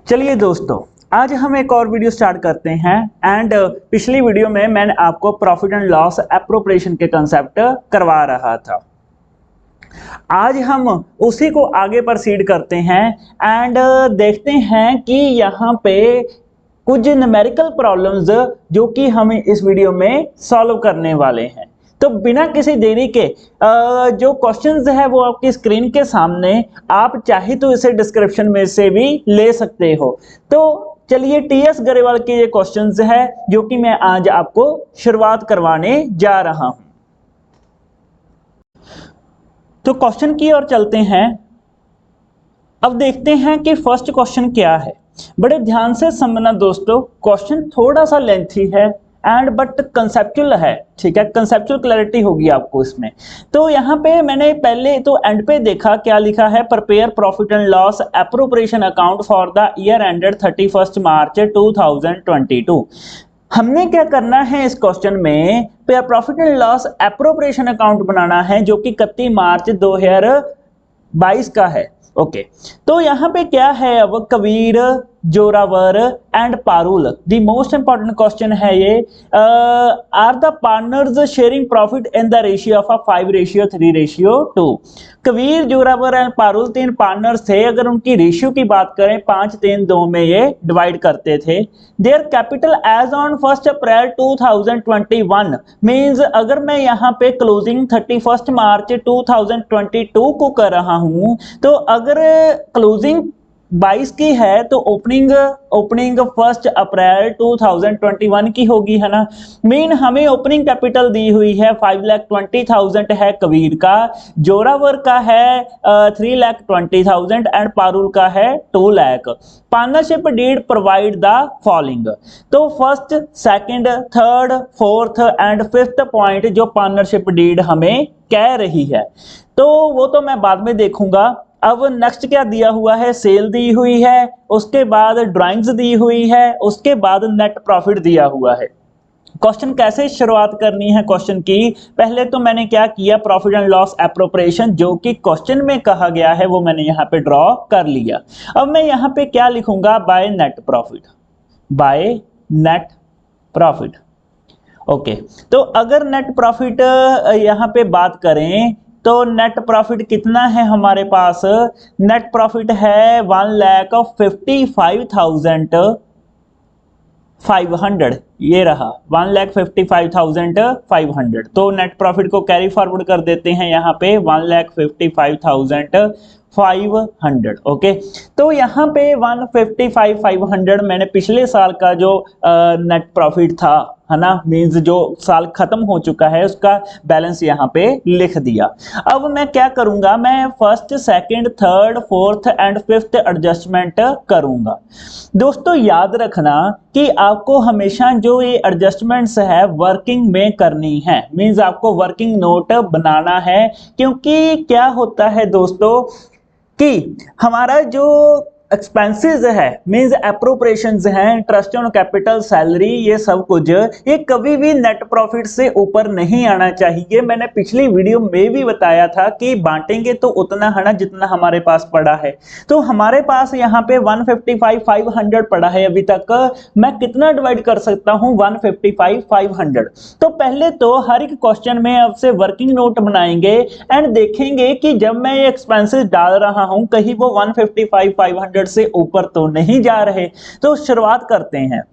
चलिए दोस्तों, आज हम एक और वीडियो स्टार्ट करते हैं। एंड पिछली वीडियो में मैंने आपको प्रॉफिट एंड लॉस एप्रोप्रिएशन के कंसेप्ट करवा रहा था। आज हम उसी को आगे प्रोसीड करते हैं एंड देखते हैं कि यहाँ पे कुछ न्यूमेरिकल प्रॉब्लम्स जो कि हम इस वीडियो में सॉल्व करने वाले हैं। तो बिना किसी देरी के जो क्वेश्चंस है वो आपकी स्क्रीन के सामने, आप चाहे तो इसे डिस्क्रिप्शन में से भी ले सकते हो। तो चलिए टीएस गरेवाल के ये क्वेश्चंस है जो कि मैं आज आपको शुरुआत करवाने जा रहा हूं। तो क्वेश्चन की ओर चलते हैं। अब देखते हैं कि फर्स्ट क्वेश्चन क्या है। बड़े ध्यान से समझना दोस्तों, क्वेश्चन थोड़ा सा लेंथी है एंड बट कंसेप्चुअल है, ठीक है। कंसेप्चुअल क्लैरिटी होगी आपको इसमें। तो यहाँ पे मैंने पहले तो एंड पे देखा क्या लिखा है, prepare profit and loss appropriation account for the year ended 31 March 2022। हमने क्या करना है इस क्वेश्चन में, profit and loss appropriation account बनाना है जो कि 31 मार्च 2022 का है। ओके तो यहाँ पे क्या है, अब Kabir, Zorawar and Parul, the most important question है ये। Are the partners sharing profit in the ratio of 5:3:2। Kabir, Zorawar and Parul तीन पार्टनर्स थे। अगर उनकी रेशियो की बात करें 5:3:2 में ये डिवाइड करते थे। Their capital as on 1 April 2021 means, अगर मैं यहाँ पे क्लोजिंग 31 मार्च 2022 को कर रहा हूं, तो अगर क्लोजिंग 22 की है तो ओपनिंग 1 अप्रैल 2021 की होगी, है ना। मीन हमें ओपनिंग कैपिटल दी हुई है 5,20,000 है कबीर का, जोरावर का है 3,20,000 एंड पारुल का है 2 lakh. Partnership deed provide the following. तो first, second, third, fourth and fifth point जो पार्टनरशिप डीड हमें कह रही है, तो वो तो मैं बाद में देखूंगा। अब नेक्स्ट क्या दिया हुआ है, सेल दी हुई है, उसके बाद ड्राइंग्स दी हुई है, उसके बाद नेट प्रॉफिट दिया हुआ है। क्वेश्चन कैसे शुरुआत करनी है क्वेश्चन की, पहले तो मैंने क्या किया, प्रॉफिट एंड लॉस एप्रोप्रिएशन जो कि क्वेश्चन में कहा गया है वो मैंने यहाँ पे ड्रॉ कर लिया। अब मैं यहाँ पे क्या लिखूंगा, by net profit, by net profit. Okay तो अगर नेट प्रॉफिट यहाँ पे बात करें तो नेट प्रॉफिट कितना है हमारे पास, नेट प्रॉफिट है 1,55,500, ये रहा 1,55,500। तो नेट प्रॉफिट को कैरी फॉरवर्ड कर देते हैं यहाँ पे 1,55,500। ओके तो यहाँ पे 1,55,500 मैंने पिछले साल का जो नेट प्रॉफिट था, है ना, मींस जो साल खत्म हो चुका है उसका बैलेंस यहाँ पे लिख दिया। अब मैं क्या करूंगा, मैं first, second, third, fourth and fifth adjustment करूंगा। दोस्तों याद रखना कि आपको हमेशा जो ये एडजस्टमेंट्स है वर्किंग में करनी है, मींस आपको वर्किंग नोट बनाना है। क्योंकि क्या होता है दोस्तों कि हमारा जो एक्सपेंसेस है, मींस एप्रोप्रिएशंस हैं, इंटरेस्ट ऑन कैपिटल, सैलरी, ये सब कुछ, ये कभी भी नेट प्रॉफिट से ऊपर नहीं आना चाहिए। मैंने पिछली वीडियो में भी बताया था कि बांटेंगे तो उतना है ना जितना हमारे पास पड़ा है। तो हमारे पास यहाँ पे 155,500 पड़ा है अभी तक, मैं कितना डिवाइड कर सकता हूँ 155,500। तो पहले तो हर एक क्वेश्चन में अब से वर्किंग नोट बनाएंगे एंड देखेंगे कि जब मैं ये एक्सपेंसेस डाल रहा हूं कहीं वो 155,500 से ऊपर तो नहीं जा रहे। तो शुरुआत करते हैं।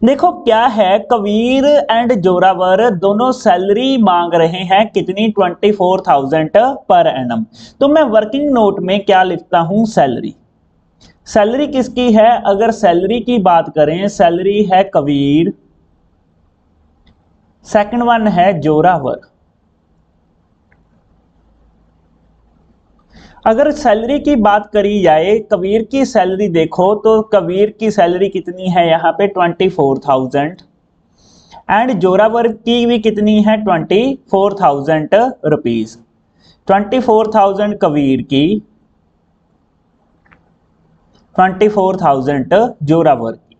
देखो क्या है, कबीर एंड जोरावर दोनों सैलरी मांग रहे हैं कितनी, 24,000 पर एनम। तो मैं वर्किंग नोट में क्या लिखता हूं, सैलरी। सैलरी किसकी है, अगर सैलरी की बात करें, सैलरी है कबीर, सेकंड वन है जोरावर। अगर सैलरी की बात करी जाए, कबीर की सैलरी देखो तो कबीर की सैलरी कितनी है यहाँ पे 24,000 एंड जोरावर की भी कितनी है 24,000 रुपीज। 24,000 कबीर की, 24,000 जोरावर की।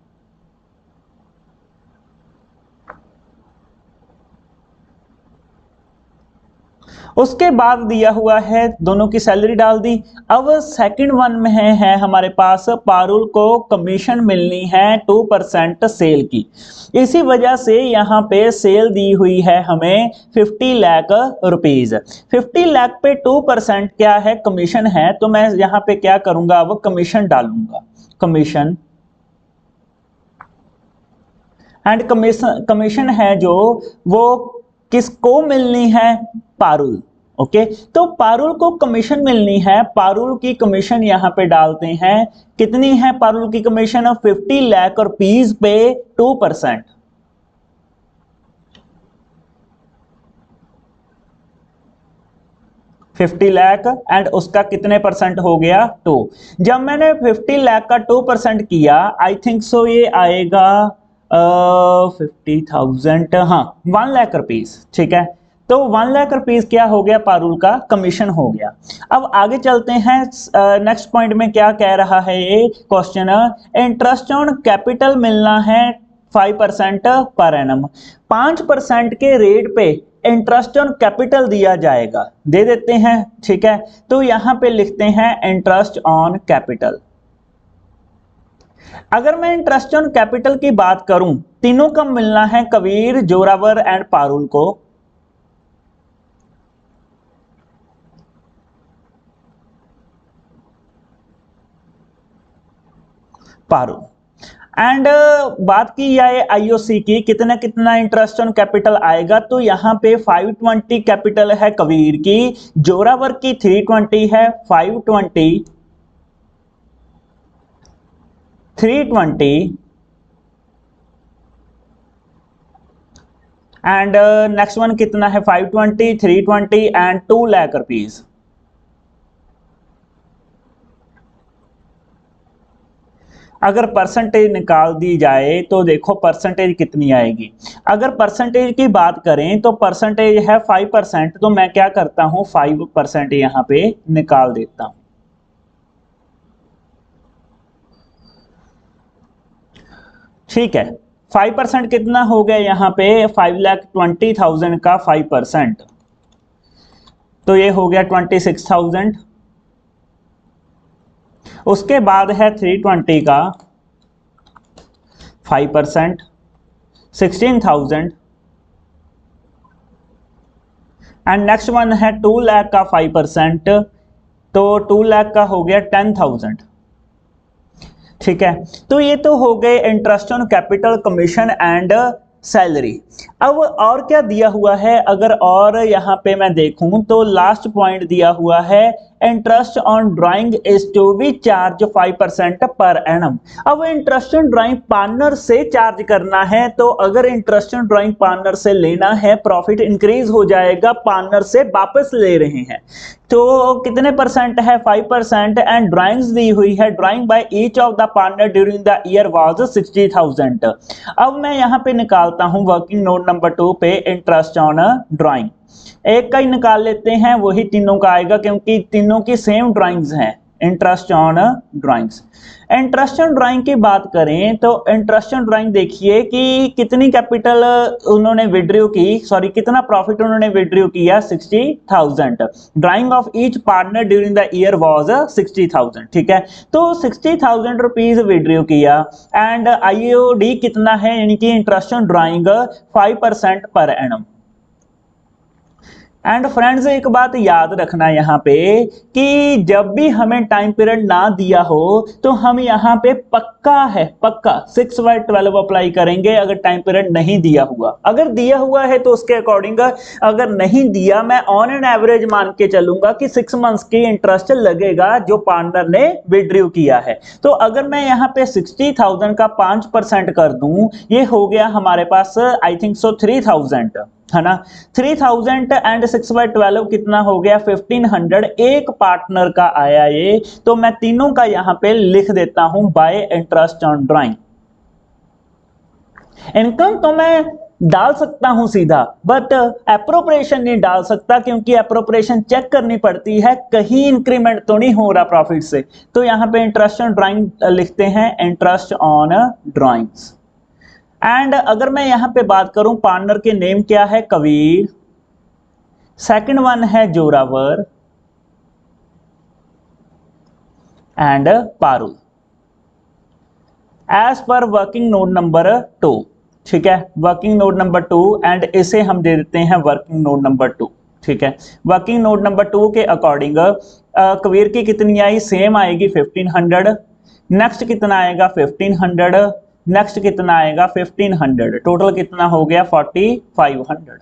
उसके बाद दिया हुआ है दोनों की सैलरी डाल दी। अब सेकंड वन में है हमारे पास पारुल को कमीशन मिलनी है 2% सेल की। इसी वजह से यहाँ पे सेल दी हुई है हमें 50 लाख रुपीज। 50 लाख पे 2% क्या है, कमीशन है, तो मैं यहाँ पे क्या करूंगा, अब कमीशन डालूंगा, कमीशन एंड कमीशन है जो वो किसको मिलनी है, पारुल। ओके, तो पारुल को कमीशन मिलनी है, पारुल की कमीशन यहां पे डालते हैं, कितनी है पारुल की कमीशन, 50 लाख रुपीज पे 2%, 50 लाख एंड उसका कितने परसेंट हो गया 2। जब मैंने 50 लाख का 2% किया, आई थिंक सो ये आएगा 50,000, हाँ 1 लाख रुपीज, ठीक है। तो 1 लाख रुपीज क्या हो गया, पारुल का कमीशन हो गया। अब आगे चलते हैं, नेक्स्ट पॉइंट में क्या कह रहा है ये क्वेश्चन, इंटरेस्ट ऑन कैपिटल मिलना है 5% पर एनम, 5% के रेट पे इंटरेस्ट ऑन कैपिटल दिया जाएगा, दे देते हैं, ठीक है। तो यहां पे लिखते हैं इंटरेस्ट ऑन कैपिटल। अगर मैं इंटरेस्ट ऑन कैपिटल की बात करूं, तीनों का मिलना है, कबीर, जोरावर एंड पारुल को। पारुल एंड बात की जाए आईओसी की, कितना कितना इंटरेस्ट ऑन कैपिटल आएगा, तो यहां पे 520 कैपिटल है कबीर की, जोरावर की 320 है, 520 320 एंड नेक्स्ट वन कितना है, 520 320 एंड 2 लाख रुपीज। अगर परसेंटेज निकाल दी जाए तो देखो परसेंटेज कितनी आएगी। अगर परसेंटेज की बात करें तो परसेंटेज है 5%, तो मैं क्या करता हूं 5% यहां पे निकाल देता हूं। ठीक है, 5% कितना हो गया यहां पे, 5,20,000 का 5%, तो ये हो गया 26,000। उसके बाद है 320 का 5%, 16,000 एंड नेक्स्ट वन है 2 लाख का 5%, तो 2 लाख का हो गया 10,000, ठीक है। तो ये तो हो गए interest on capital, commission and salary. अब और क्या दिया हुआ है, अगर और यहां पे मैं देखूं तो लास्ट पॉइंट दिया हुआ है, interest on drawing is to be charge 5% per annum. अब इंटरेस्ट ऑन ड्राइंग पार्टनर से चार्ज करना है, तो अगर इंटरेस्ट ऑन ड्राइंग पार्टनर से लेना है, प्रॉफिट इंक्रीज हो जाएगा, पार्टनर से वापस ले रहे हैं, तो कितने परसेंट है, 5%, एंड ड्राइंग्स दी हुई है, drawing by each of the partner during the year was 60,000। अब मैं यहां पे निकालता हूं वर्किंग नोट नंबर 2 पे इंटरेस्ट ऑन ड्राइंग, एक का ही निकाल लेते हैं, वही तीनों का आएगा क्योंकि तीनों की सेम ड्राइंग्स हैं। Interest on drawings, interest on drawing की बात करें तो इंटरेस्ट ऑन ड्राइंग देखिए कि कितनी कैपिटल उन्होंने विड्रॉ की, सॉरी कितना प्रॉफिट उन्होंने विड्रॉ किया, 60,000। Drying of each partner during the year was 60,000, ठीक है। तो 60,000 रुपीज विड्रॉ किया एंड आईओडी कितना है, यानी कि interest on drawing 5% per annum. And friends एक बात याद रखना यहाँ पे कि जब भी हमें टाइम पीरियड ना दिया हो तो हम यहाँ पे पक्का 6/12 अप्लाई करेंगे, अगर टाइम पीरियड नहीं दिया हुआ। अगर दिया हुआ है तो उसके अकॉर्डिंग, अगर नहीं दिया मैं ऑन एन एवरेज मान के चलूंगा कि 6 मंथ्स की इंटरेस्ट लगेगा जो पार्टनर ने विड्रॉ किया है। तो अगर मैं यहाँ पे 60,000 का 5% कर दूं, ये हो गया हमारे पास आई थिंक सो 3,000, है ना। 3,000 एंड 6/12 कितना हो गया, 1,500 एक पार्टनर का आया ये, तो मैं तीनों का यहां पे लिख देता हूं bye interest on drawing. Income तो मैं डाल सकता हूं सीधा, बट एप्रोप्रिएशन नहीं डाल सकता क्योंकि एप्रोप्रिएशन चेक करनी पड़ती है, कहीं इंक्रीमेंट तो नहीं हो रहा प्रॉफिट से। तो यहां पे इंटरेस्ट ऑन ड्राइंग लिखते हैं, इंटरेस्ट ऑन ड्राइंग्स। एंड अगर मैं यहां पे बात करूं, पार्टनर के नेम क्या है, कबीर, सेकंड वन है Zorawar and Parul as per working note number 2। ठीक है, वर्किंग नोट नंबर 2 एंड इसे हम दे देते हैं वर्किंग नोट नंबर 2। ठीक है, वर्किंग नोट नंबर 2 के अकॉर्डिंग कबीर की कितनी आई, सेम आएगी 1500। नेक्स्ट कितना आएगा 1500, नेक्स्ट कितना आएगा 1500, टोटल कितना हो गया 4500।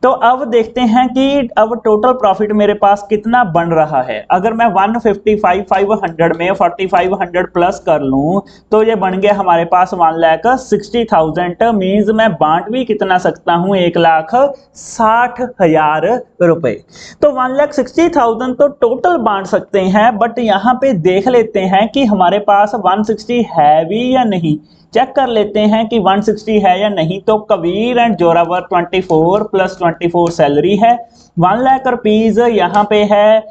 तो अब देखते हैं कि अब टोटल प्रॉफिट मेरे पास कितना बन रहा है। अगर मैं 155,500 में 4500 प्लस कर लूं तो ये बन गया हमारे पास 1,60,000। मींस मैं बांट भी कितना सकता हूं, 1,60,000 रुपए। तो 1,60,000 तो टोटल बांट सकते हैं, बट यहां पे देख लेते हैं कि हमारे पास 160 है भी या नहीं। चेक कर लेते हैं कि 160 है या नहीं। तो Kabir and Zorawar 24 plus 24 salary है, 1 लाख रुपीज यहाँ पे है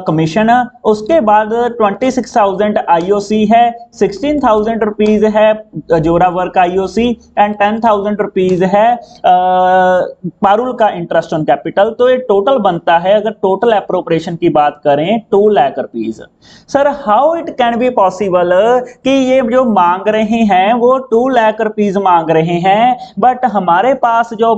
कमीशन, उसके बाद 26,000 आईओसी है, 16,000 रुपीज है जोरावर का आईओसी एंड 10,000 रुपीज है पारुल का इंटरेस्ट ऑन कैपिटल। तो ये टोटल बनता है, अगर टोटल एप्रोप्रिएशन की बात करें 2 lakh rupees. Sir how it can be possible कि ये जो मांग रहे हैं वो 2 लाख रुपीज मांग रहे हैं, बट हमारे पास जो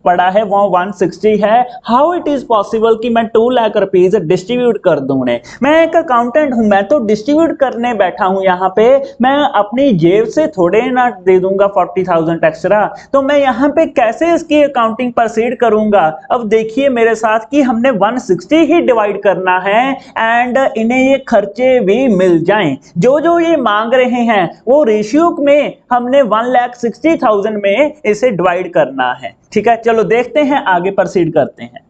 पड़ा है वो 160 है। हाउ इट इज पॉसिबल कि मैं 2 लाख रुपीज डिस्ट्रीब्यूट कर दूं उन्हें। मैं एक अकाउंटेंट हूं, मैं तो डिस्ट्रीब्यूट करने बैठा हूं यहाँ पे, मैं अपनी जेब से थोड़े ना दे दूंगा 40,000 एक्स्ट्रा। तो मैं यहाँ पे कैसे इसकी अकाउंटिंग प्रोसीड करूंगा। अब देखिए मेरे साथ कि हमने 160 ही डिवाइड करना है एंड इन्हें ये खर्चे भी मिल जाएं। जो जो ये मांग रहे हैं वो रेशियो में हमने 1,60,000 में इसे डिवाइड करना है। ठीक है, चलो देखते हैं, आगे प्रोसीड करते हैं।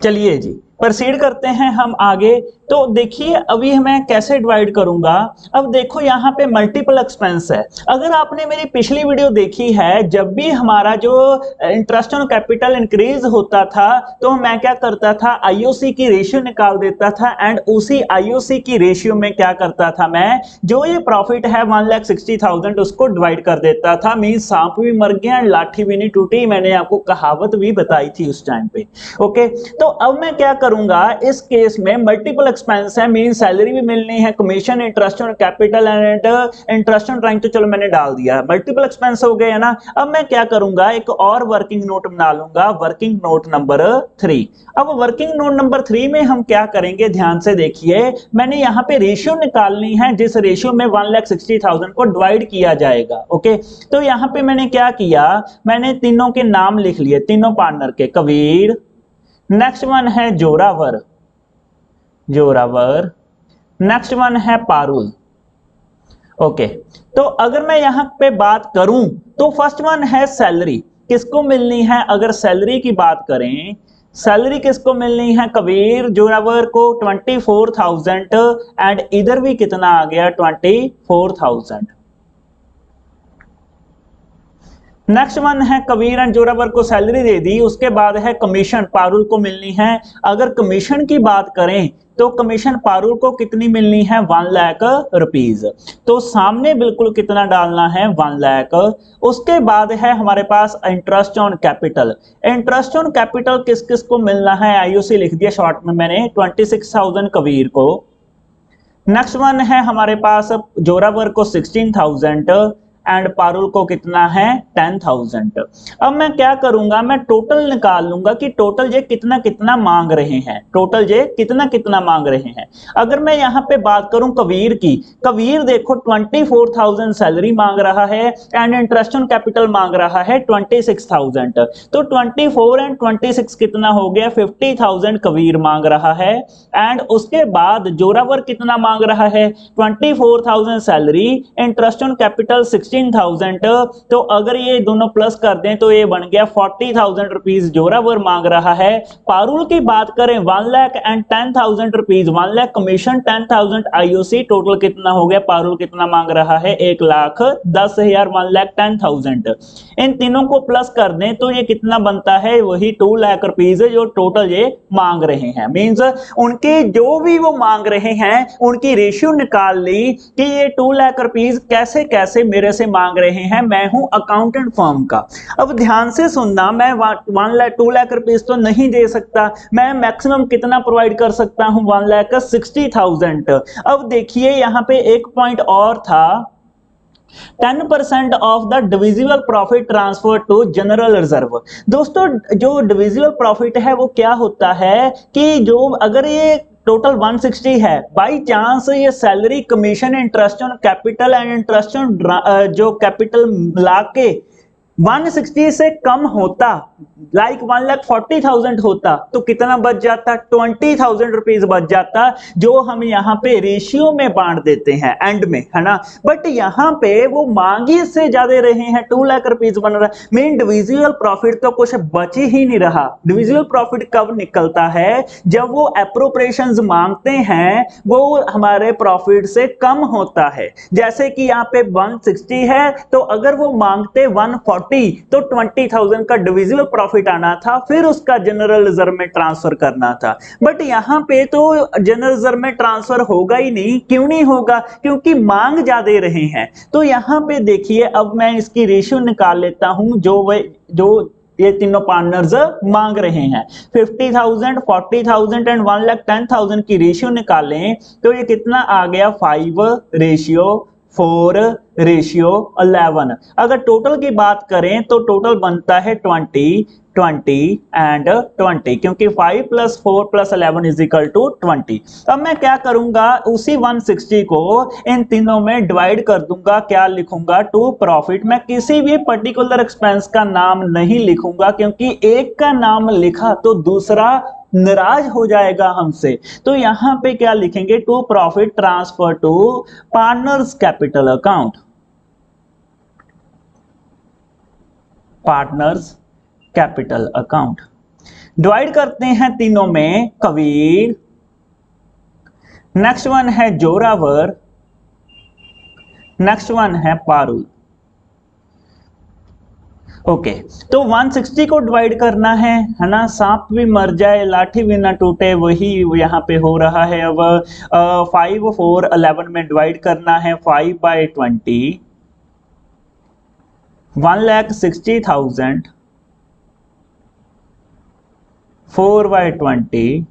चलिए जी प्रोसीड करते हैं हम आगे। तो देखिए अभी मैं कैसे डिवाइड करूंगा। अब देखो यहाँ पे मल्टीपल एक्सपेंस है। अगर आपने मेरी पिछली वीडियो देखी है, जब भी हमारा जो इंटरेस्ट ऑन कैपिटल इंक्रीज होता था तो मैं क्या करता था, आईओसी की रेशियो निकाल देता था एंड उसी आईओसी की रेशियो में क्या करता था, मैं जो ये प्रॉफिट है 1,60,000 उसको डिवाइड कर देता था। मींस सांप भी मर गया लाठी भी नहीं टूटी, मैंने आपको कहावत भी बताई थी उस टाइम पे। ओके, तो अब मैं क्या करूंगा इस केस में, मल्टीपल एक्सपेंस है, मीन सैलरी भी मिलनी है, commission, interest on capital and interest on drawing, तो चलो मैंने डाल दिया, मल्टीपल एक्सपेंस हो गए है ना। अब मैं क्या करूंगा, एक और वर्किंग नोट बना लूंगा, वर्किंग नोट नंबर 3। अब वर्किंग नोट नंबर 3 में हम क्या करेंगे, ध्यान से देखिए, मैंने यहां पे रेशियो निकालनी है जिस रेशियो में 1,60,000 को डिवाइड किया जाएगा। ओके, तो यहां पे मैंने क्या किया, मैंने तीनों के नाम लिख लिए, तीनों पार्टनर के, कबीर, नेक्स्ट वन है जोरावर, जोरावर, नेक्स्ट वन है पारुल। ओके, तो अगर मैं यहां पे बात करूं तो फर्स्ट वन है सैलरी, किसको मिलनी है, अगर सैलरी की बात करें, सैलरी किसको मिलनी है, कबीर जोरावर को 24,000 एंड इधर भी कितना आ गया 24,000। नेक्स्ट वन है कबीर एंड जोरावर को सैलरी दे दी, उसके बाद है कमीशन, पारुल को मिलनी है। अगर कमीशन की बात करें तो कमीशन पारुल को कितनी मिलनी है, 1 लाख रुपीज। तो सामने बिल्कुल कितना डालना है, 1 लाख। उसके बाद है हमारे पास interest on capital, interest on capital किस किस को मिलना है, आईओसी लिख दिया शॉर्ट में मैंने, 26,000 कबीर को। नेक्स्ट वन है हमारे पास जोरावर को 16,000 एंड पारुल को कितना है 10,000। अब मैं क्या करूंगा, मैं टोटल निकाल लूंगा कि टोटल ये कितना कितना मांग रहे हैं, टोटल ये कितना कितना मांग रहे हैं। अगर मैं यहां पे बात करूं कबीर की, कबीर देखो 24,000 सैलरी मांग रहा है एंड इंटरेस्ट ऑन कैपिटल मांग रहा है 26,000। तो 24 एंड 26 कितना हो गया, 50,000 कबीर मांग रहा है। एंड उसके बाद जोरावर कितना मांग रहा है, 24,000 सैलरी, इंटरेस्ट ऑन कैपिटल 16,000। तो अगर ये दोनों प्लस कर दें तो ये बन गया 40,000 रुपीज जोरावर मांग रहा है। पारुल की बात करें 1 lakh and 10,000 rupees, 1 lakh commission, 10,000 IOC, total कितना हो गया, पारुल कितना मांग रहा है 1,10,000, 1 लाख 10,000। इन तीनों को प्लस कर दें तो ये कितना बनता है, वही 2 लाख रुपीज जो टोटल ये मांग रहे हैं। मींस उनके जो भी वो मांग रहे हैं उनकी रेशियो निकाल ली कि ये 2 लाख रुपीज कैसे कैसे मेरे से पैसे मांग रहे हैं, मैं हूं अकाउंटेंट फर्म का। अब ध्यान से सुनना, मैं 1 लाख 2 लाख रुपीस तो नहीं दे सकता, मैं मैक्सिमम कितना प्रोवाइड कर सकता हूं, 1,60,000। अब देखिए यहाँ पे एक पॉइंट और था, 10% of the divisible profit transfer to general reserve. दोस्तों जो डिविजिबल प्रॉफिट है वो क्या होता है कि जो अगर ये टोटल 160 है, बाई चांस ये salary commission interest on capital and interest on जो कैपिटल मिला के 160 से कम होता, लाइक 1,40,000 होता, तो कितना बच जाता, 20,000 रुपीज बच जाता, जो हम यहाँ पे रेशियो में बांट देते हैं एंड में, है ना। बट यहाँ पे वो मांगी इससे ज्यादा रहे हैं, 2 लाख रुपीज बन रहा है, मीन डिविजिबल प्रॉफिट तो कुछ बच ही नहीं रहा। डिविजिबल प्रॉफिट कब निकलता है, जब वो एप्रोप्रिएशंस मांगते हैं वो हमारे प्रॉफिट से कम होता है। जैसे कि यहाँ पे 160 है, तो अगर वो मांगते 140, तो 20,000 का डिविजिबल प्रॉफिट आना था, फिर उसका जनरल रिजर्व में ट्रांसफर करना था। बट यहां पे तो जनरल रिजर्व में ट्रांसफर होगा ही नहीं। क्यों नहीं होगा, क्योंकि मांग ज्यादा रहे हैं। तो यहां पे देखिए, अब मैं इसकी रेशियो निकाल लेता हूं, जो ये तीनों पार्टनर्स मांग रहे हैं, 50,000, 40,000 एंड 1,10,000 की रेशियो निकालें तो ये कितना आ गया, 5:4:11। अगर टोटल की बात करें तो टोटल बनता है 20, 20 एंड 20, क्योंकि 5 + 4 + 11 = 20। अब मैं क्या करूंगा, उसी 160 को इन तीनों में डिवाइड कर दूंगा, क्या लिखूंगा, टू प्रॉफिट। मैं किसी भी पर्टिकुलर एक्सपेंस का नाम नहीं लिखूंगा, क्योंकि एक का नाम लिखा तो दूसरा नाराज हो जाएगा हमसे। तो यहां पे क्या लिखेंगे, to profit transfer to partners capital account, partners capital account. Divide करते हैं तीनों में, कबीर, नेक्स्ट वन है जोरावर, नेक्स्ट वन है पारुल। ओके, तो 160 को डिवाइड करना है ना, सांप भी मर जाए लाठी भी ना टूटे, वही यहाँ पे हो रहा है। अब 5, 4, 11 में डिवाइड करना है, 5/20, 1,60,000, 4/20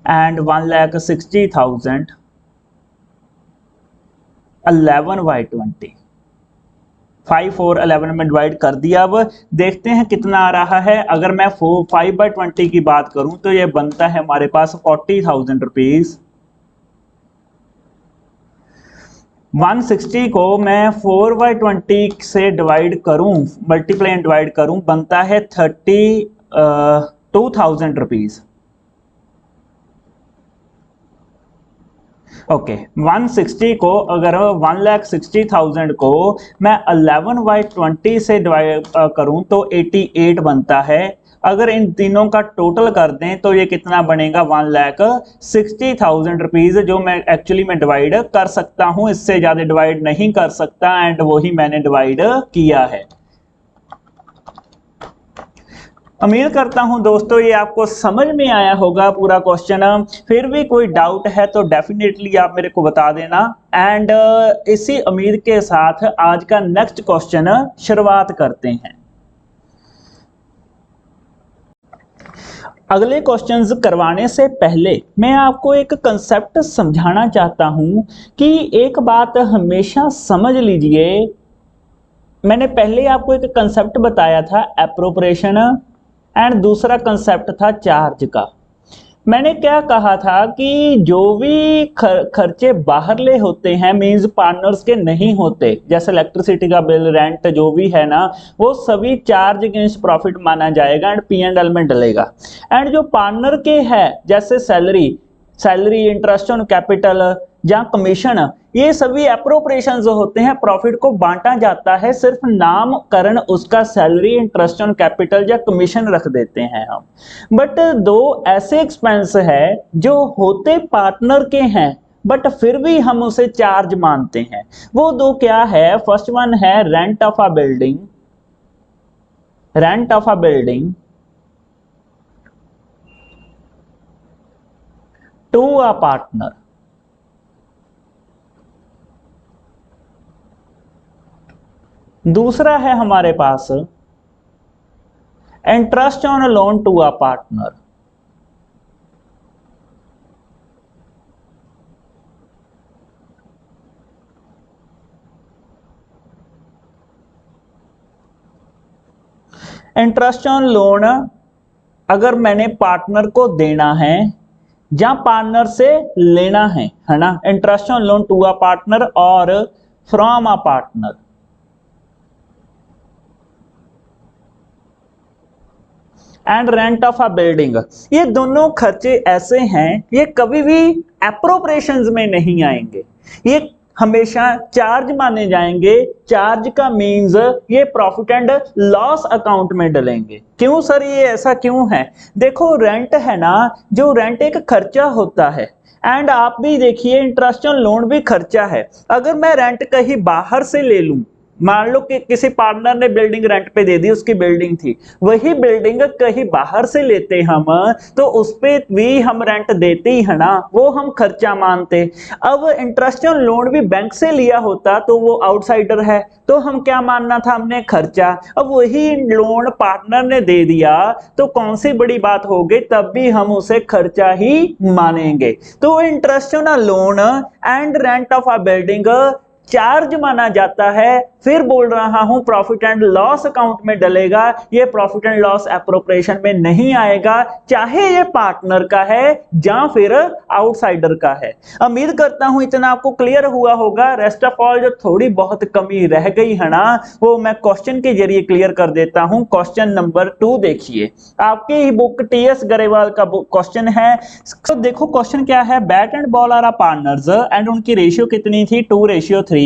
एंड 1,60,000, 11/20। 5, 4, 11 में डिवाइड कर दिया। अब देखते हैं कितना आ रहा है। अगर मैं 5/20 की बात करूं तो ये बनता है हमारे पास 40,000 रुपीज। 160 को मैं 4/20 से डिवाइड करूं, मल्टीप्लाई एंड डिवाइड करूं, बनता है 32,000 रुपीज। ओके, 160 को अगर 1,60,000 को मैं 11/20 से डिवाइड करूं तो 88 बनता है। अगर इन तीनों का टोटल कर दें तो ये कितना बनेगा, 1,60,000 रुपीज, जो मैं एक्चुअली में डिवाइड कर सकता हूं, इससे ज्यादा डिवाइड नहीं कर सकता, एंड वही मैंने डिवाइड किया है। उम्मीद करता हूं दोस्तों ये आपको समझ में आया होगा पूरा क्वेश्चन। फिर भी कोई डाउट है तो डेफिनेटली आप मेरे को बता देना। एंड इसी उम्मीद के साथ आज का नेक्स्ट क्वेश्चन शुरुआत करते हैं। अगले क्वेश्चंस करवाने से पहले मैं आपको एक कंसेप्ट समझाना चाहता हूं कि एक बात हमेशा समझ लीजिए। मैंने पहले आपको एक कंसेप्ट बताया था एप्रोप्रिएशन, एंड दूसरा कंसेप्ट था चार्ज का। मैंने क्या कहा था कि जो भी खर्चे बाहरले होते हैं, मींस पार्टनर्स के नहीं होते, जैसे इलेक्ट्रिसिटी का बिल, रेंट जो भी है ना, वो सभी चार्ज अगेंस्ट प्रॉफिट माना जाएगा एंड P&L में डलेगा। एंड जो पार्टनर के है, जैसे सैलरी, इंटरेस्ट ऑन कैपिटल या कमीशन, ये सभी एप्रोप्रिएशंस होते हैं, प्रॉफिट को बांटा जाता है, सिर्फ नामकरण उसका सैलरी, इंटरेस्ट ऑन कैपिटल या कमीशन रख देते हैं हम। बट दो ऐसे एक्सपेंस है जो होते पार्टनर के हैं बट फिर भी हम उसे चार्ज मानते हैं। वो दो क्या है, फर्स्ट वन है rent of a building, rent of a building to a partner. दूसरा है हमारे पास interest on loan to a partner. Interest on loan अगर मैंने पार्टनर को देना है या पार्टनर से लेना है ना, interest on loan to a partner और from a partner. And rent of a building, ये दोनों खर्चे ऐसे हैं ये कभी भी एप्रोप्रिएशंस में नहीं आएंगे, ये हमेशा चार्ज माने जाएंगे। चार्ज का मीन्स ये प्रॉफिट एंड लॉस अकाउंट में डलेंगे। क्यों सर ये ऐसा क्यों है? देखो रेंट है ना, जो रेंट एक खर्चा होता है एंड आप भी देखिए इंटरेस्ट ऑन लोन भी खर्चा है। अगर मैं रेंट कहीं बाहर से ले लूं, मान लो कि किसी पार्टनर ने बिल्डिंग रेंट पे दे दी, उसकी बिल्डिंग थी, वही बिल्डिंग कहीं बाहर से लेते हम तो उस पे भी हम रेंट देते ही है ना, वो हम खर्चा मानते। अब इंटरेस्ट ऑन लोन भी बैंक से लिया होता तो वो आउटसाइडर है, तो हम क्या मानना था हमने? खर्चा। अब वही लोन पार्टनर ने दे दिया तो कौन सी बड़ी बात हो गई, तब भी हम उसे खर्चा ही मानेंगे। तो interest on loan and rent of a building charge माना जाता है। फिर बोल रहा हूं प्रॉफिट एंड लॉस अकाउंट में डलेगा, ये प्रॉफिट एंड लॉस एप्रोप्रिएशन में नहीं आएगा, चाहे ये पार्टनर का है या फिर आउटसाइडर का है। उम्मीद करता हूं इतना आपको क्लियर हुआ होगा। रेस्ट ऑफ ऑल जो थोड़ी बहुत कमी रह गई है ना, वो मैं क्वेश्चन के जरिए क्लियर कर देता हूं। क्वेश्चन नंबर 2 देखिए, आपके ही बुक टीएस गरेवाल का क्वेश्चन है। तो देखो क्वेश्चन क्या है, bat and ball are partners and उनकी रेशियो कितनी थी? 2:3।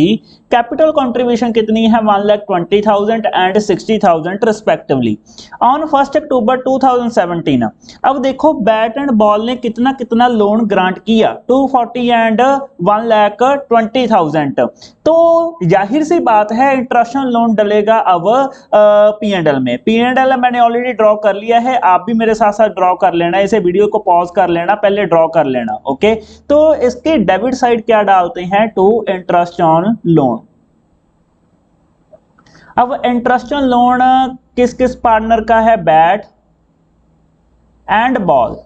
कैपिटल कंट्रीब्यूशन कितनी है? 1,20,000 एंड 60,000 रिस्पेक्टिवली ऑन 1 अक्टूबर 2017। अब देखो बैट एंड बॉल ने कितना कितना लोन ग्रांट किया, 240 एंड 1,20,000। तो जाहिर सी बात है इंटरेस्ट ऑन लोन डलेगा अब P&L में। P&L मैंने ऑलरेडी ड्रॉ कर लिया है, आप भी मेरे साथ साथ ड्रॉ कर लेना, इसे वीडियो को पॉज कर लेना, पहले ड्रॉ कर लेना। ओके, तो इसके डेबिट साइड क्या डालते हैं? To interest on loan. अब इंटरेस्ट ऑन लोन किस किस पार्टनर का है? Bat and ball.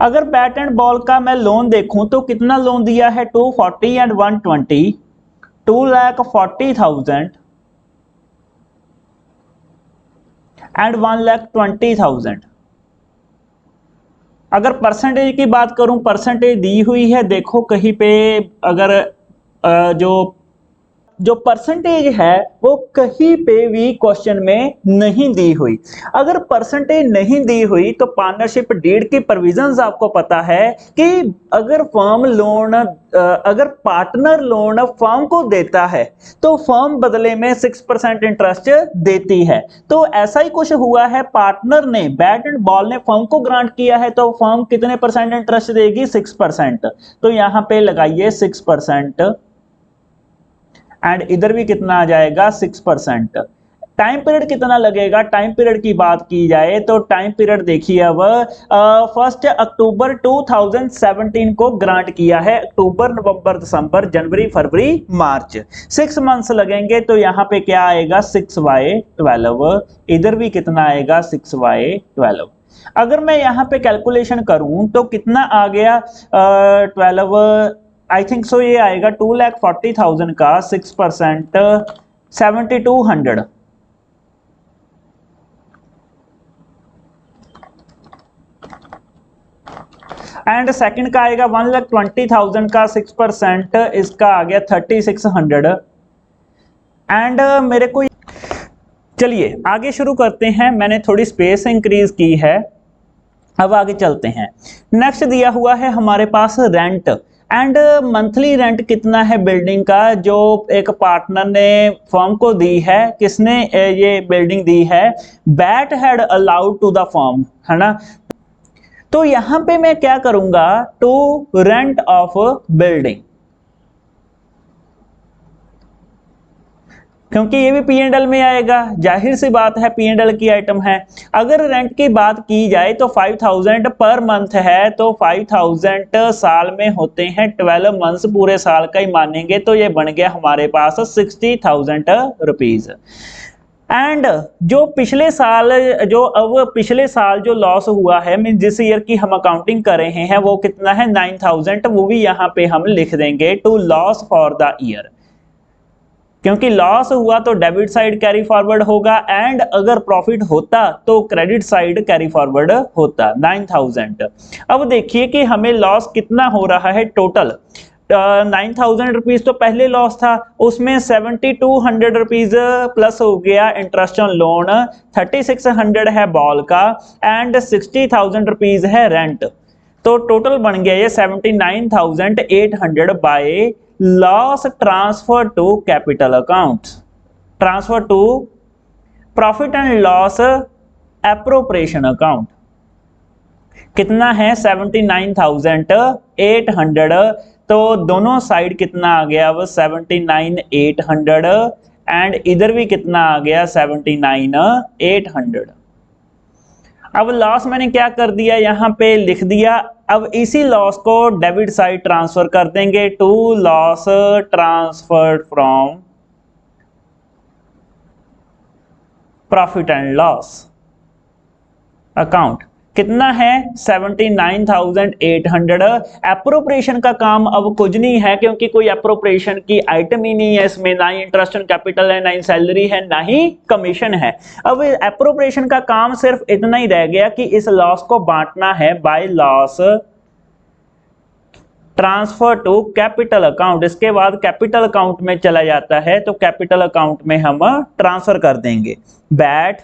अगर बैट एंड बॉल का मैं लोन देखूं तो कितना लोन दिया है? 240 एंड 120, 2,40,000 एंड 1,20,000। अगर परसेंटेज की बात करूं, परसेंटेज दी हुई है, देखो कहीं पे अगर जो परसेंटेज है वो कहीं पे भी क्वेश्चन में नहीं दी हुई। अगर परसेंटेज नहीं दी हुई तो पार्टनरशिप डीड की प्रोविजंस आपको पता है कि अगर फर्म लोन अगर पार्टनर लोन फर्म को देता है तो फर्म बदले में 6% इंटरेस्ट देती है। तो ऐसा ही कुछ हुआ है, पार्टनर ने बैट एंड बॉल ने फर्म को ग्रांट किया है तो फर्म कितने परसेंट इंटरेस्ट देगी? 6%। तो यहां पे लगाइए 6% एंड इधर भी कितना आ जाएगा? 6%। टाइम पीरियड कितना लगेगा? टाइम पीरियड की बात की जाए तो टाइम पीरियड देखिए, अब 1 अक्टूबर 2017 को ग्रांट किया है, अक्टूबर नवंबर दिसंबर जनवरी फरवरी मार्च 6 मंथ्स लगेंगे। तो यहाँ पे क्या आएगा? 6/12। इधर भी कितना आएगा? 6/12। अगर मैं यहाँ पे कैलकुलेशन करूं तो कितना आ गया? 12, आई थिंक सो ये आएगा 2,40,000 का 6%, 7,200। एंड सेकंड का आएगा 1,20,000 का 6%, इसका आ गया 3,600। एंड मेरे को चलिए आगे शुरू करते हैं, मैंने थोड़ी स्पेस इंक्रीज की है, अब आगे चलते हैं। नेक्स्ट दिया हुआ है हमारे पास रेंट एंड मंथली रेंट कितना है बिल्डिंग का, जो एक पार्टनर ने फर्म को दी है। किसने ये बिल्डिंग दी है? Bat had allowed to the firm, है ना। तो यहां पे मैं क्या करूंगा? To rent of building. क्योंकि ये भी पी एंड एल में आएगा, जाहिर सी बात है पी एंड एल की आइटम है। अगर रेंट की बात की जाए तो 5000 पर मंथ है, तो 5000 साल में होते हैं 12 मंथ्स, पूरे साल का ही मानेंगे तो ये बन गया हमारे पास 60,000 रुपीज। एंड जो पिछले साल जो लॉस हुआ है, मीन जिस ईयर की हम अकाउंटिंग कर रहे हैं, वो कितना है 9000, वो भी यहाँ पे हम लिख देंगे to loss for the year, क्योंकि लॉस हुआ तो डेबिट साइड कैरी फॉरवर्ड होगा, एंड अगर प्रॉफिट होता तो क्रेडिट साइड कैरी फॉरवर्ड होता 9000। अब देखिए कि हमें लॉस कितना हो रहा है टोटल। 9000 रुपीज तो पहले लॉस था, उसमें 7200 रुपीज प्लस हो गया इंटरेस्ट ऑन लोन, 3600 है बॉल का, एंड 60,000 रुपीज है रेंट, तो टोटल बन गया ये 79,800 by loss transfer to capital account, transfer to profit and loss appropriation account. कितना है 79,800, तो दोनों साइड कितना आ गया वो 79,800, एंड इधर भी कितना आ गया 79,800। अब लॉस मैंने क्या कर दिया, यहां पे लिख दिया। अब इसी लॉस को डेबिट साइड ट्रांसफर कर देंगे to loss transferred from profit and loss account. कितना है 79,800। एप्रोप्रिएशन का काम अब कुछ नहीं है, क्योंकि कोई एप्रोप्रिएशन की आइटम ही नहीं है इसमें, ना ही इंटरेस्ट ऑन कैपिटल है, ना ही सैलरी है, ना ही कमीशन है। अब एप्रोप्रिएशन का काम सिर्फ इतना ही रह गया कि इस लॉस को बांटना है by loss transfer to capital account. इसके बाद कैपिटल अकाउंट में चला जाता है, तो कैपिटल अकाउंट में हम ट्रांसफर कर देंगे। बैट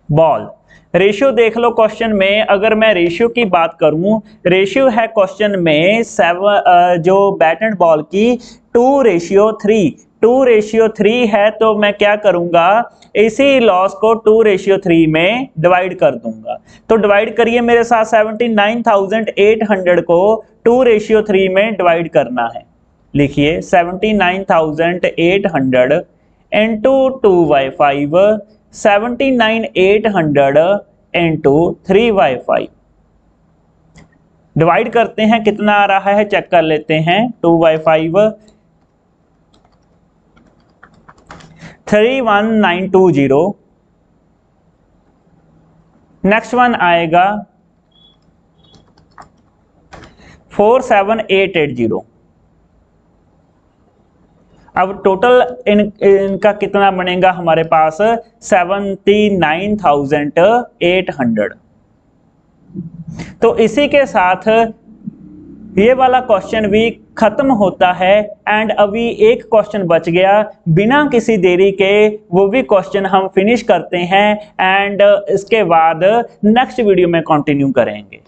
बॉल रेशियो देख लो क्वेश्चन में, अगर मैं रेशियो की बात करूं, रेशियो है क्वेश्चन में 7 जो बैट एंड बॉल की 2:3 है, तो मैं क्या करूंगा, इसी लॉस को 2:3 में डिवाइड कर दूंगा। तो डिवाइड करिए मेरे साथ, 79,800 को 2:3 में डिवाइड करना है। लिखिए 79,800 इंटू 2/5, 79,800 इंटू 3/5 डिवाइड करते हैं, कितना आ रहा है चेक कर लेते हैं। 2/5 31920। नेक्स्ट वन आएगा 47880। अब टोटल इनका कितना बनेगा हमारे पास 79,800। तो इसी के साथ ये वाला क्वेश्चन भी खत्म होता है, एंड अभी एक क्वेश्चन बच गया, बिना किसी देरी के वो भी क्वेश्चन हम फिनिश करते हैं, एंड इसके बाद नेक्स्ट वीडियो में कंटिन्यू करेंगे।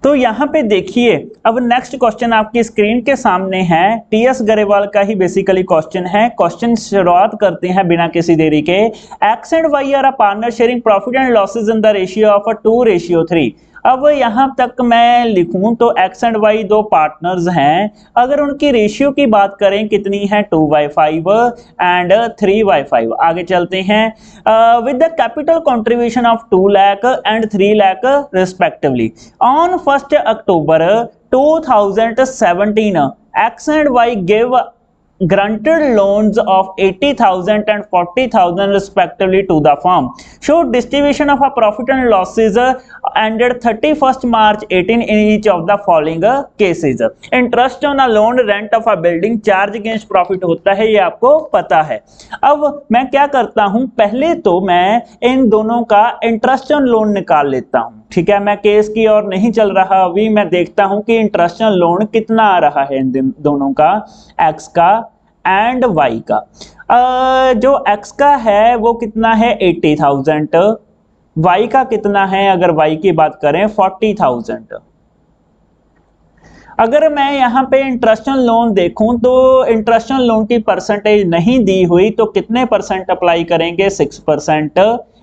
तो यहां पे देखिए, अब नेक्स्ट क्वेश्चन आपकी स्क्रीन के सामने है, टीएस गरेवाल का ही बेसिकली क्वेश्चन है। क्वेश्चन शुरुआत करते हैं बिना किसी देरी के। X and Y are a partner sharing profit and losses in the ratio of 2:3। अब यहां तक मैं लिखूं तो एक्स एंड वाई दो पार्टनर्स हैं, अगर उनकी रेशियो की बात करें कितनी है 2/5 एंड 3/5। आगे चलते हैं। With the capital contribution of 2 lakh and 3 lakh respectively on 1 October 2017 X and Y give granted loans of 80,000 and 40,000 respectively to the firm. Show distribution of a profit and losses ended 31st March 18 in each of the following cases. Interest on a loan, rent of a building, charge against profit होता है, ये आपको पता है। अब मैं क्या करता हूं, पहले तो मैं इन दोनों का इंटरेस्ट ऑन लोन निकाल लेता हूं। ठीक है, मैं केस की और नहीं चल रहा, अभी मैं देखता हूं कि इंटरेस्ट ऑन लोन कितना आ रहा है इन दोनों का, एक्स का एंड वाई का। जो एक्स का है वो कितना है 80,000, वाई का कितना है, अगर वाई की बात करें 40,000। अगर मैं यहाँ पे इंटरेस्ट ऑन लोन देखूं तो इंटरेस्ट ऑन लोन की परसेंटेज नहीं दी हुई, तो कितने परसेंट अप्लाई करेंगे 6%।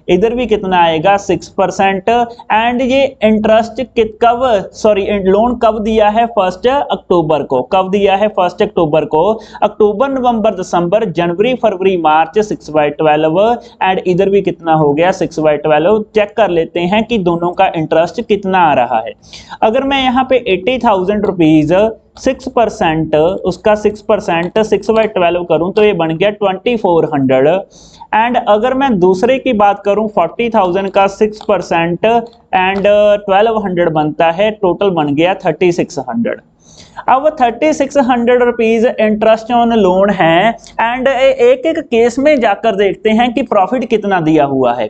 इधर भी कितना आएगा 6%। एंड ये इंटरेस्ट कब सॉरी लोन कब दिया है 1 अक्टूबर को, कब दिया है 1 अक्टूबर को, अक्टूबर नवंबर दिसंबर जनवरी फरवरी मार्च 6/12 एंड इधर भी कितना हो गया 6/12। चेक कर लेते हैं कि दोनों का इंटरेस्ट कितना आ रहा है। अगर मैं यहाँ पे 80,000 रुपीज 6% उसका 6% 6/12 करूं तो ये बन गया 2400। एंड अगर मैं दूसरे की बात करूं 40,000 का 6% एंड 1200 बनता है, टोटल बन गया 3600। अब 3600 रुपीज इंटरेस्ट ऑन लोन है एंड एक एक केस में जाकर देखते हैं कि प्रॉफिट कितना दिया हुआ है।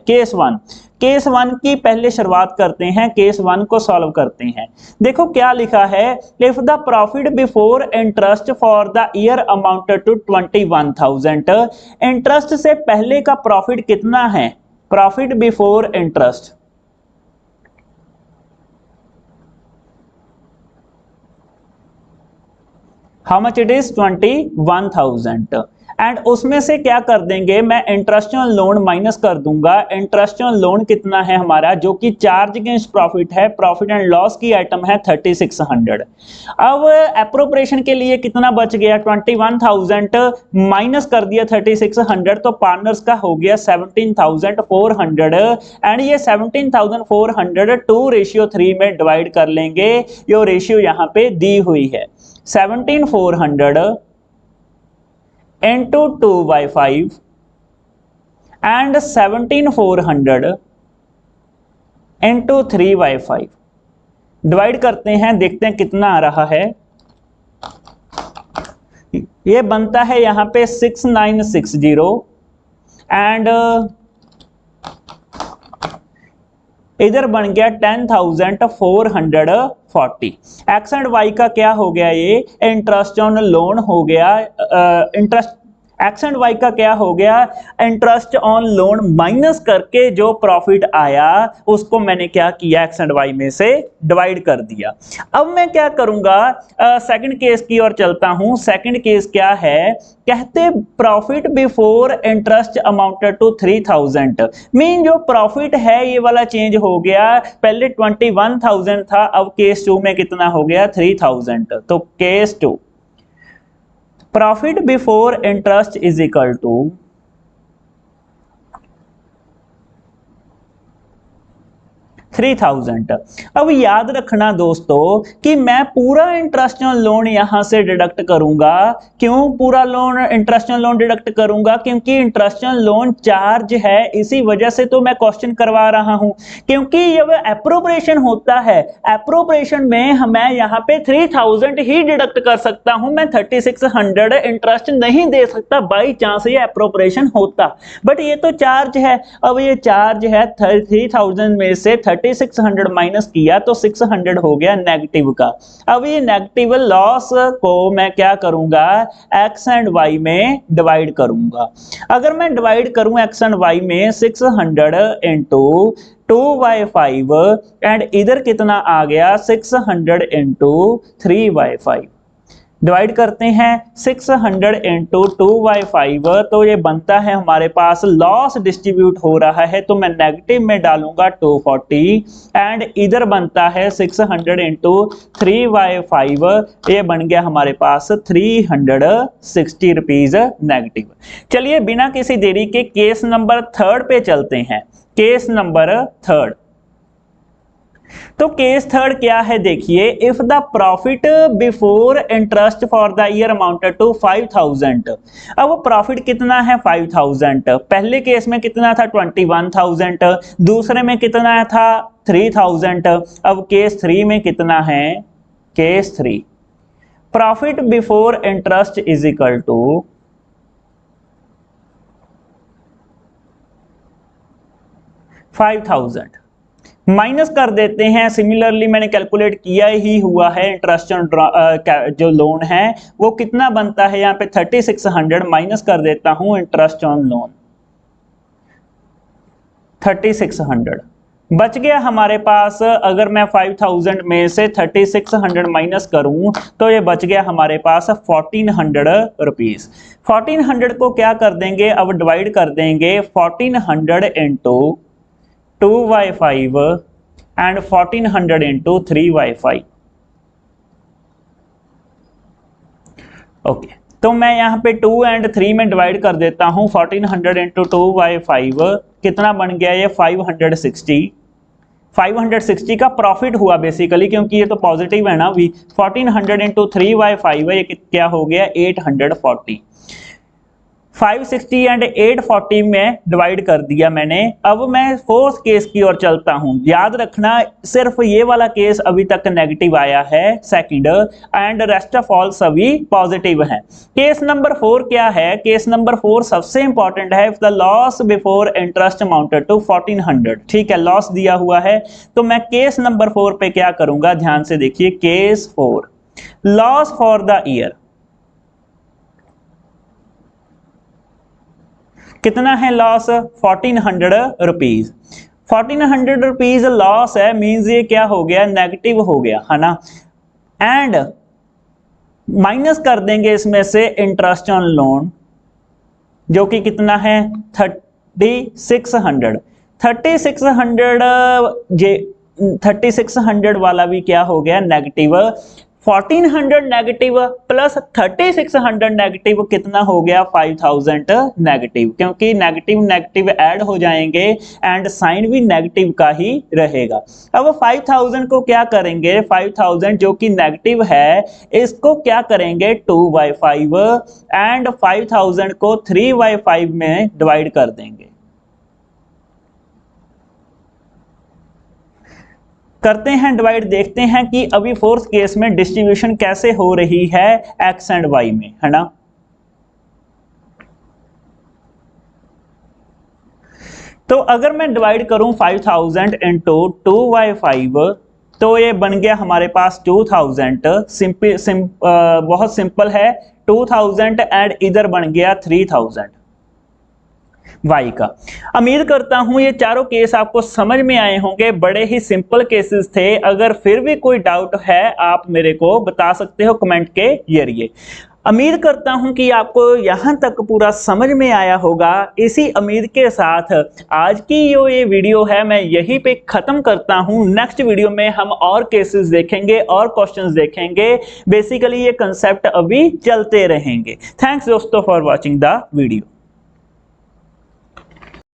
केस वन की पहले शुरुआत करते हैं, केस वन को सॉल्व करते हैं। देखो क्या लिखा है, if the profit before interest for the year amounted to 21,000। इंटरेस्ट से पहले का प्रॉफिट कितना है, profit before interest how much it is 21,000 and उसमें से क्या कर देंगे, मैं इंटरेस्ट ऑन लोन माइनस कर दूंगा। इंटरेस्ट ऑन लोन कितना है हमारा, जो कि चार्ज अगेंस्ट प्रॉफिट है, प्रॉफिट एंड लॉस की आइटम है 3600। अब एप्रोप्रिएशन के लिए कितना बच गया 21,000 माइनस कर दिया 3600 तो पार्टनर्स का हो गया 17,400 एंड ये 17,400 2:3 में डिवाइड कर लेंगे। ये रेशियो यहाँ पे दी हुई है 17,400 into 2/5 and 17,400 into 3/5 डिवाइड करते हैं, देखते हैं कितना आ रहा है। ये बनता है यहां पे 6960 एंड इधर बन गया 10,440। एक्स एंड वाई का क्या हो गया, ये इंटरेस्ट ऑन लोन हो गया। इंटरेस्ट एक्स एंड वाई का क्या हो गया, इंटरेस्ट ऑन लोन माइनस करके जो प्रॉफिट आया उसको मैंने क्या किया, एक्स एंड वाई में से डिवाइड कर दिया। अब मैं क्या करूंगा, सेकंड केस की ओर चलता हूं। सेकंड केस क्या है, कहते profit before interest amounted to 3,000 mean जो प्रॉफिट है ये वाला चेंज हो गया, पहले 21,000 था, अब केस 2 में कितना हो गया 3,000। तो case 2 profit before interest is equal to 3,000। अब याद रखना दोस्तों कि मैं पूरा इंटरेस्ट ऑन लोन यहां से डिडक्ट करूंगा। क्यों पूरा loan interest on loan deduct करूंगा, क्योंकि इंटरेस्ट ऑन लोन चार्ज है, इसी वजह से तो मैं क्वेश्चन करवा रहा हूं। क्योंकि जब एप्रोप्रिएशन होता है, एप्रोप्रिएशन में मैं यहां पे 3,000 ही डिडक्ट कर सकता हूं, मैं 3600 इंटरेस्ट नहीं दे सकता बाई चांस ये एप्रोप्रिएशन होता। बट ये तो चार्ज है, अब ये चार्ज है 3,000 में से 3600 माइनस किया तो 600 हो गया नेगेटिव का। अब ये नेगेटिव लॉस को मैं क्या करूंगा, एक्स एंड वाई में डिवाइड करूंगा। अगर मैं डिवाइड करूं एक्स एंड वाई में 600 इंटू 2/5 एंड इधर कितना आ गया 600 इंटू 3/5 डिवाइड करते हैं 600 इंटू 2/5 तो ये बनता है हमारे पास लॉस डिस्ट्रीब्यूट हो रहा है तो मैं नेगेटिव में डालूंगा 240 एंड इधर बनता है 600 इंटू 3/5 ये बन गया हमारे पास 360 रुपीज नेगेटिव। चलिए बिना किसी देरी के केस नंबर 3 पे चलते हैं। केस नंबर 3 तो केस 3 क्या है देखिए, if the profit before interest for the year amounted to 5,000। अब प्रॉफिट कितना है 5,000, पहले केस में कितना था 21,000, दूसरे में कितना था 3,000। अब केस 3 में कितना है, case 3 profit before interest is equal to 5,000 minus कर देते हैं। सिमिलरली मैंने कैलकुलेट किया ही हुआ है, इंटरेस्ट ऑन जो लोन है वो कितना बनता है, यहाँ पे 3600 माइनस कर देता हूं इंटरेस्ट ऑन लोन 3600 बच गया हमारे पास। अगर मैं 5,000 में से 3600 माइनस करूं तो ये बच गया हमारे पास 1,400 रुपीज। 1,400 को क्या कर देंगे, अब डिवाइड कर देंगे 1,400 इंटू 2/5 एंड 1400 इंटू 3/5। ओके, तो मैं यहाँ पे 2 एंड 3 में डिवाइड कर देता हूँ। 1400 इंटू 2/5 कितना बन गया ये 560। 560 का प्रॉफिट हुआ बेसिकली, क्योंकि ये तो पॉजिटिव है ना अभी। 1400 इंटू 3/5 है, ये क्या हो गया 840। 560 एंड 840 में डिवाइड कर दिया मैंने। अब मैं फोर्थ केस की ओर चलता हूं। याद रखना सिर्फ ये वाला केस अभी तक नेगेटिव आया है second, and rest of all सभी पॉजिटिव हैं। केस नंबर 4 क्या है? केस नंबर 4 सबसे इंपॉर्टेंट है। The loss before interest amounted to 1400। ठीक है, लॉस दिया हुआ है, तो मैं केस नंबर 4 पे क्या करूंगा, ध्यान से देखिए। Case 4, loss for the year कितना है लॉस? 1400 रुपीज। 1400 रुपीज लॉस है, मींस ये क्या हो गया, नेगेटिव हो गया है ना। एंड माइनस कर देंगे इसमें से इंटरेस्ट ऑन लोन, जो कि कितना है 3600। 3600 वाला भी क्या हो गया नेगेटिव। 1400 नेगेटिव प्लस 3600 नेगेटिव कितना हो गया 5000 नेगेटिव, क्योंकि नेगेटिव नेगेटिव ऐड हो जाएंगे एंड साइन भी नेगेटिव का ही रहेगा। अब 5000 को क्या करेंगे, 5000 जो कि नेगेटिव है इसको क्या करेंगे 2/5 एंड 5000 को 3/5 में डिवाइड कर देंगे। करते हैं डिवाइड, देखते हैं कि अभी फोर्थ केस में डिस्ट्रीब्यूशन कैसे हो रही है एक्स एंड वाई में, है ना। तो अगर मैं डिवाइड करूं 5000 इंटू 2/5 तो ये बन गया हमारे पास 2000। बहुत सिंपल है, 2000 एंड इधर बन गया 3000 वाई का। उम्मीद करता हूं ये चारों केस आपको समझ में आए होंगे, बड़े ही सिंपल केसेस थे। अगर फिर भी कोई डाउट है आप मेरे को बता सकते हो कमेंट के जरिए। उम्मीद करता हूं कि आपको यहां तक पूरा समझ में आया होगा। इसी उम्मीद के साथ आज की जो ये वीडियो है मैं यहीं पे खत्म करता हूं। नेक्स्ट वीडियो में हम और केसेस देखेंगे और क्वेश्चंस देखेंगे। बेसिकली ये कंसेप्ट अभी चलते रहेंगे। थैंक्स दोस्तों फॉर वॉचिंग द वीडियो।